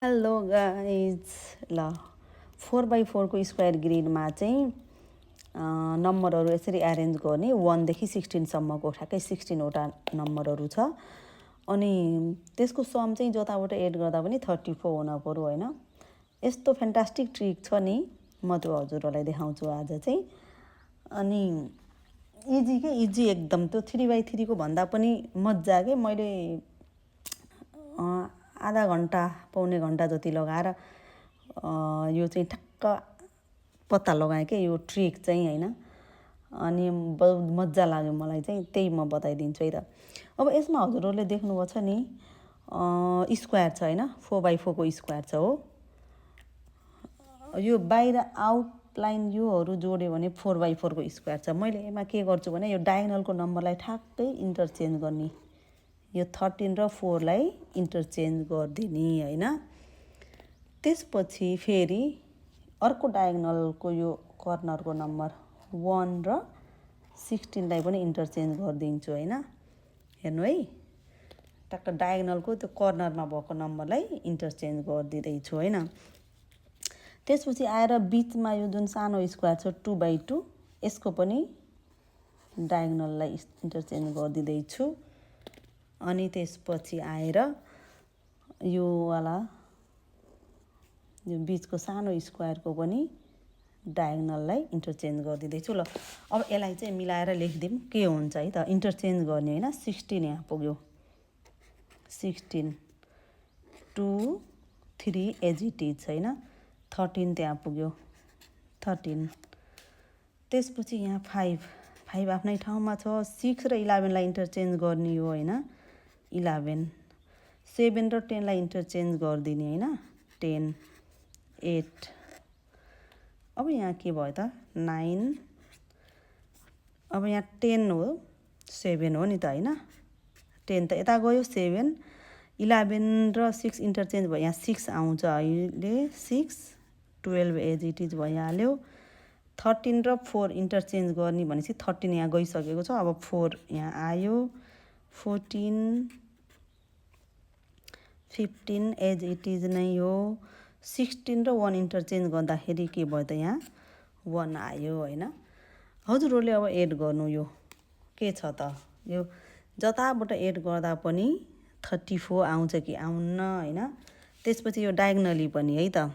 Hello guys ल 4x4 को square ग्रिडमा चाहिँ नम्बरहरू यसरी एरेन्ज गर्ने 1 देखि 16 सम्मको ठ्याक्कै 16 वटा नम्बरहरू छ। अनि त्यसको सम चाहिँ जताबाट एड गर्दा पनि 34 हुन पर्यो हैन। यस्तो फ्यान्टास्टिक ट्रिक छ नि, म त्यो हजुरहरूलाई देखाउँछु आज चाहिँ। अनि इजी एकदम, त्यो 3x3 को भन्दा पनि मजा के। मैले आधा घन्टा पौने घन्टा जति लगाएर यो चाहिँ ठक्क पत्ता लगाएँ के यो ट्रिक चाहिँ हैन। अनि बहुत मजा लाग्यो मलाई चाहिँ, त्यही म बताइदिन्छु है त। अब यसमा हजुरहरूले देख्नुभएको छ नि, स्क्वायर छ हैन, 4x4 को स्क्वायर छ हो। यो बाहिर आउटलाइन योहरू जोड्यो भने 4x4 को स्क्वायर छ। मैले यसमा के गर्छु भने यो डायगोनलको नम्बरलाई ठ्याक्कै इन्टरचेन्ज गर्ने, यो 13 र 4 लाई इन्टरचेन्ज गरिदिने हैन। त्यसपछि फेरि अर्को डायगोनलको यो कर्नरको नम्बर 1 र 16 लाई पनि इन्टरचेन्ज गरिदिन्छु हैन। हेर्नु है, टक्क डायगोनलको त्यो कर्नरमा भएको नम्बरलाई इन्टरचेन्ज गरिदिँदैछु हैन। त्यसपछि आएर बिचमा यो जुन सानो स्क्वायर छ 2x2, यसको पनि डायगोनललाई इन्टरचेन्ज गरिदिँदैछु। अनि त्यसपछि आएर यो वाला यो बिचको सानो स्क्वायरको पनि डायगोनललाई इन्टरचेन्ज गरिदिँदैछु। ल अब यसलाई चाहिँ मिलाएर लेखिदिउँ के हुन्छ है त। इन्टरचेन्ज गर्ने हैन। 16 यहाँ पुग्यो, 16 2 3 एज इट इज हैन। 13 त्यहाँ पुग्यो, 13। त्यसपछि यहाँ 5 आफ्नै ठाउँमा छ। 6 र 11 लाई इन्टरचेन्ज गर्ने हो हैन, 11। 7 र 10 लाई इन्टरचेन्ज गरिदिने हैन, 10 8। अब यहाँ के भयो त, 9। अब यहाँ 10 हो, 7 हो नि त हैन। 10 त यता गयो, 7 11 र 6 इन्टरचेन्ज भयो, यहाँ 6 आउँछ अहिले, 6 12 एज इट इज भइहाल्यो। 13 र 4 इन्टरचेन्ज गर्ने भनेपछि 13 यहाँ गइसकेको छ। अब 4 यहाँ आयो, 14 15 एज इट इज नै हो। 16 र 1 इन्टरचेन्ज गर्दाखेरि के भयो त, यहाँ 1 आयो हैन। हजुरहरूले अब एड गर्नु, यो के छ त, यो जताबाट एड गर्दा पनि 34 आउँछ कि आउन्न हैन। त्यसपछि यो डायगोनली पनि है त।